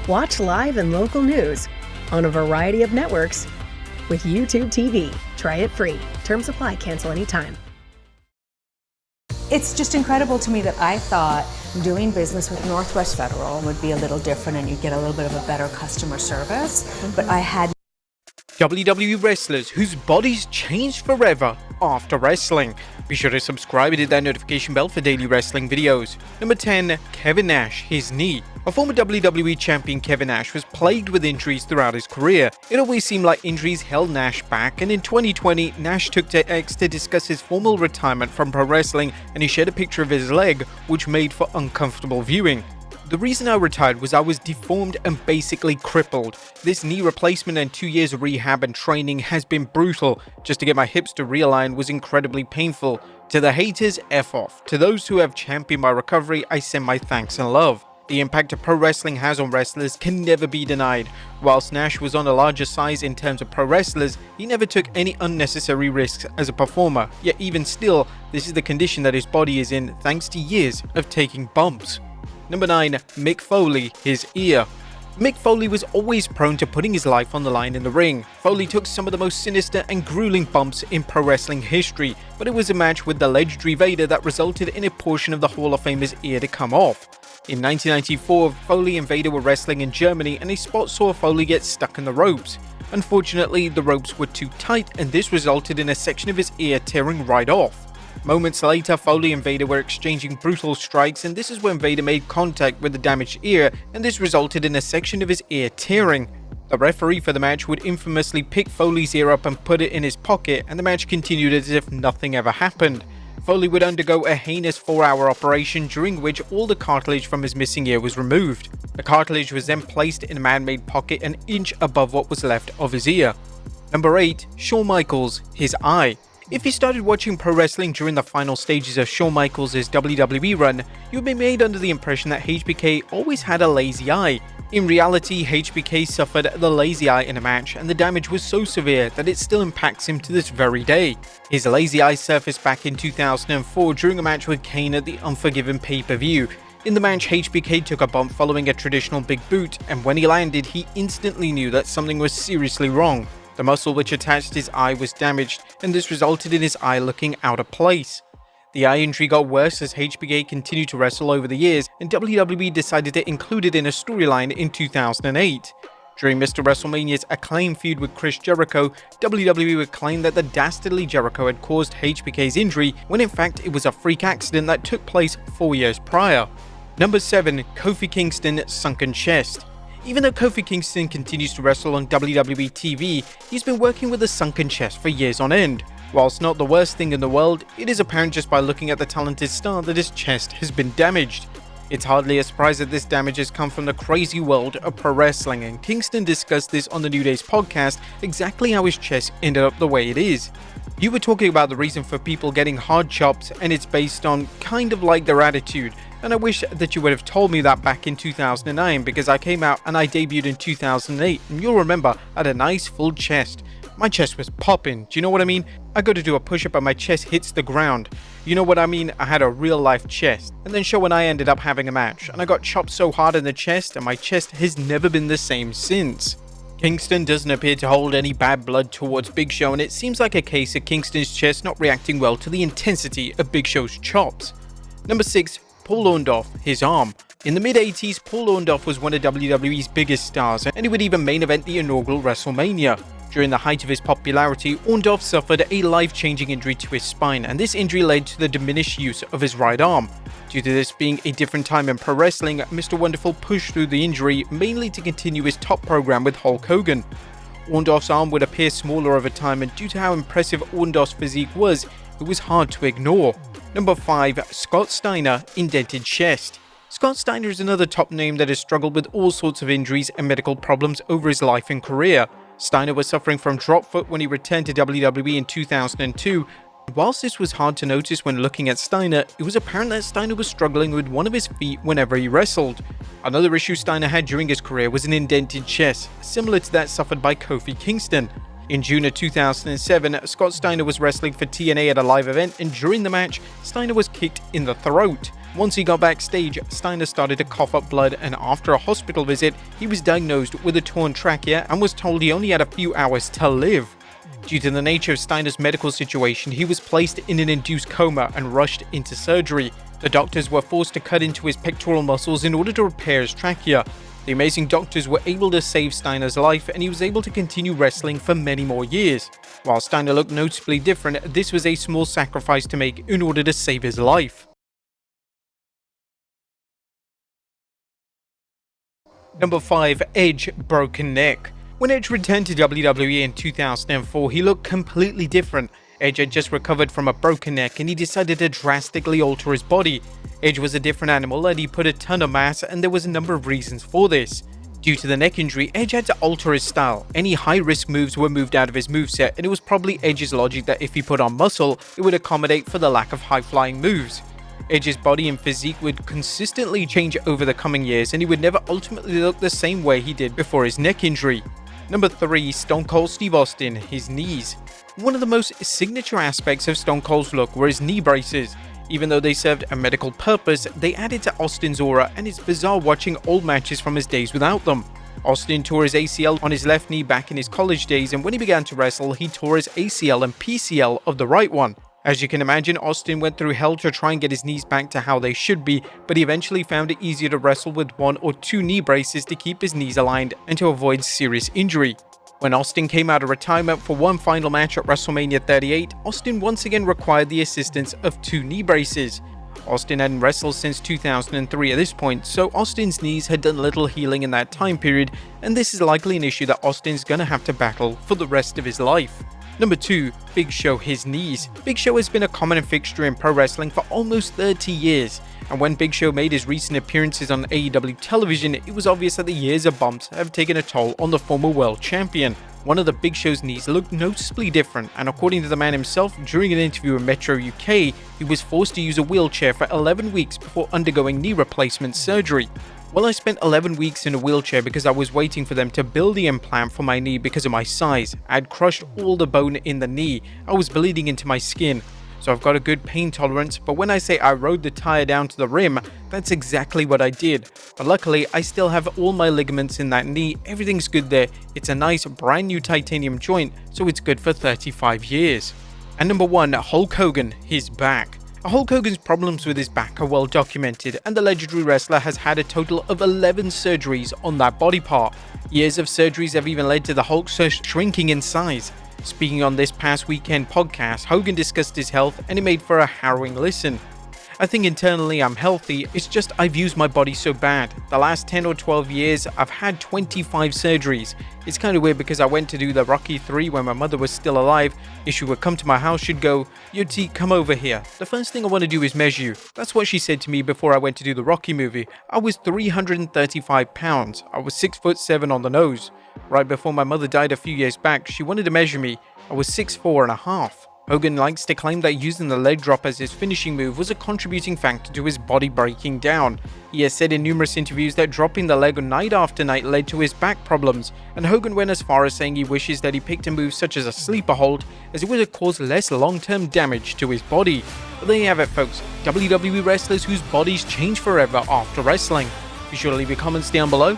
Watch live and local news on a variety of networks with YouTube TV. Try it free. Terms apply. Cancel anytime. It's just incredible to me that I thought doing business with Northwest Federal would be a little different and you'd get a little bit of a better customer service, but I had WWE wrestlers whose bodies changed forever after wrestling. Be sure to subscribe and hit that notification bell for daily wrestling videos. Number 10. Kevin Nash, his knee. A former WWE champion, Kevin Nash was plagued with injuries throughout his career. It always seemed like injuries held Nash back, and in 2020, Nash took to X to discuss his formal retirement from pro wrestling, and he shared a picture of his leg, which made for uncomfortable viewing. The reason I retired was I was deformed and basically crippled. This knee replacement and 2 years of rehab and training has been brutal. Just to get my hips to realign was incredibly painful. To the haters, F off. To those who have championed my recovery, I send my thanks and love. The impact of pro wrestling has on wrestlers can never be denied. Whilst Nash was on a larger size in terms of pro wrestlers, he never took any unnecessary risks as a performer. Yet even still, this is the condition that his body is in thanks to years of taking bumps. Number 9. Mick Foley, his ear. Mick Foley was always prone to putting his life on the line in the ring. Foley took some of the most sinister and grueling bumps in pro wrestling history, but it was a match with the legendary Vader that resulted in a portion of the Hall of Famer's ear to come off. In 1994, Foley and Vader were wrestling in Germany and a spot saw Foley get stuck in the ropes. Unfortunately, the ropes were too tight and this resulted in a section of his ear tearing right off. Moments later, Foley and Vader were exchanging brutal strikes, and this is when Vader made contact with the damaged ear, and this resulted in a section of his ear tearing. The referee for the match would infamously pick Foley's ear up and put it in his pocket, and the match continued as if nothing ever happened. Foley would undergo a heinous 4-hour operation during which all the cartilage from his missing ear was removed. The cartilage was then placed in a man-made pocket an inch above what was left of his ear. Number 8. Shawn Michaels, his eye. If you started watching pro wrestling during the final stages of Shawn Michaels' WWE run, you would be made under the impression that HBK always had a lazy eye. In reality, HBK suffered the lazy eye in a match, and the damage was so severe that it still impacts him to this very day. His lazy eye surfaced back in 2004 during a match with Kane at the Unforgiven pay-per-view. In the match, HBK took a bump following a traditional big boot, and when he landed, he instantly knew that something was seriously wrong. The muscle which attached his eye was damaged, and this resulted in his eye looking out of place. The eye injury got worse as HBK continued to wrestle over the years, and WWE decided to include it in a storyline in 2008. During Mr. WrestleMania's Acclaim feud with Chris Jericho, WWE would claim that the dastardly Jericho had caused HBK's injury, when in fact it was a freak accident that took place 4 years prior. Number 7. Kofi Kingston, sunken chest. Even though Kofi Kingston continues to wrestle on WWE TV, he's been working with a sunken chest for years on end. Whilst not the worst thing in the world, it is apparent just by looking at the talented star that his chest has been damaged. It's hardly a surprise that this damage has come from the crazy world of pro wrestling, and Kingston discussed this on the New Day's podcast, exactly how his chest ended up the way it is. You were talking about the reason for people getting hard chops, and it's based on kind of like their attitude. And I wish that you would have told me that back in 2009, because I came out and I debuted in 2008, and you'll remember I had a nice full chest. My chest was popping, do you know what I mean? I go to do a push-up and my chest hits the ground. You know what I mean? I had a real life chest. And then Shawn and I ended up having a match, and I got chopped so hard in the chest, and my chest has never been the same since. Kingston doesn't appear to hold any bad blood towards Big Show, and it seems like a case of Kingston's chest not reacting well to the intensity of Big Show's chops. Number 6. Paul Orndorff, his arm. In the mid-80s, Paul Orndorff was one of WWE's biggest stars, and he would even main event the inaugural WrestleMania. During the height of his popularity, Orndorff suffered a life-changing injury to his spine, and this injury led to the diminished use of his right arm. Due to this being a different time in pro wrestling, Mr. Wonderful pushed through the injury mainly to continue his top program with Hulk Hogan. Orndorff's arm would appear smaller over time, and due to how impressive Orndorff's physique was, it was hard to ignore. Number 5. Scott Steiner, indented chest. Scott Steiner is another top name that has struggled with all sorts of injuries and medical problems over his life and career. Steiner was suffering from drop foot when he returned to WWE in 2002. Whilst this was hard to notice when looking at Steiner, it was apparent that Steiner was struggling with one of his feet whenever he wrestled. Another issue Steiner had during his career was an indented chest, similar to that suffered by Kofi Kingston. In June of 2007, Scott Steiner was wrestling for TNA at a live event, and during the match, Steiner was kicked in the throat. Once he got backstage, Steiner started to cough up blood, and after a hospital visit, he was diagnosed with a torn trachea and was told he only had a few hours to live. Due to the nature of Steiner's medical situation, he was placed in an induced coma and rushed into surgery. The doctors were forced to cut into his pectoral muscles in order to repair his trachea. The amazing doctors were able to save Steiner's life, and he was able to continue wrestling for many more years. While Steiner looked noticeably different, this was a small sacrifice to make in order to save his life. Number 5. Edge broken neck. When Edge returned to WWE in 2004, he looked completely different. Edge had just recovered from a broken neck and he decided to drastically alter his body. Edge was a different animal and he put a ton of mass, and there was a number of reasons for this. Due to the neck injury, Edge had to alter his style. Any high-risk moves were moved out of his moveset, and it was probably Edge's logic that if he put on muscle, it would accommodate for the lack of high-flying moves. Edge's body and physique would consistently change over the coming years, and he would never ultimately look the same way he did before his neck injury. Number 3. Stone Cold Steve Austin, his knees. One of the most signature aspects of Stone Cold's look were his knee braces. Even though they served a medical purpose, they added to Austin's aura, and it's bizarre watching old matches from his days without them. Austin tore his ACL on his left knee back in his college days, and when he began to wrestle, he tore his ACL and PCL of the right one. As you can imagine, Austin went through hell to try and get his knees back to how they should be, but he eventually found it easier to wrestle with 1 or 2 knee braces to keep his knees aligned and to avoid serious injury. When Austin came out of retirement for one final match at WrestleMania 38, Austin once again required the assistance of 2 knee braces. Austin hadn't wrestled since 2003 at this point, so Austin's knees had done little healing in that time period, and this is likely an issue that Austin's gonna have to battle for the rest of his life. Number 2. Big Show, his knees. Big Show has been a common fixture in pro wrestling for almost 30 years, and when Big Show made his recent appearances on AEW television, it was obvious that the years of bumps have taken a toll on the former world champion. One of the Big Show's knees looked noticeably different, and according to the man himself, during an interview in Metro UK, he was forced to use a wheelchair for 11 weeks before undergoing knee replacement surgery. Well, I spent 11 weeks in a wheelchair because I was waiting for them to build the implant for my knee because of my size. I had crushed all the bone in the knee. I was bleeding into my skin. So I've got a good pain tolerance, but when I say I rode the tire down to the rim, that's exactly what I did. But luckily, I still have all my ligaments in that knee. Everything's good there. It's a nice brand new titanium joint, so it's good for 35 years. And number 1, Hulk Hogan, his back. Hulk Hogan's problems with his back are well documented, and the legendary wrestler has had a total of 11 surgeries on that body part. Years of surgeries have even led to the Hulk shrinking in size. Speaking on this past weekend podcast, Hogan discussed his health, and it made for a harrowing listen. I think internally I'm healthy, it's just I've used my body so bad. The last 10 or 12 years, I've had 25 surgeries. It's kind of weird because I went to do the Rocky 3 when my mother was still alive. If she would come to my house, she'd go, "Yo T, come over here. The first thing I want to do is measure you." That's what she said to me before I went to do the Rocky movie. I was 335 pounds. I was 6'7" on the nose. Right before my mother died a few years back, she wanted to measure me. I was 6'4.5". Hogan likes to claim that using the leg drop as his finishing move was a contributing factor to his body breaking down. He has said in numerous interviews that dropping the leg night after night led to his back problems, and Hogan went as far as saying he wishes that he picked a move such as a sleeper hold, as it would have caused less long-term damage to his body. But there you have it, folks. WWE wrestlers whose bodies change forever after wrestling. Be sure to leave your comments down below.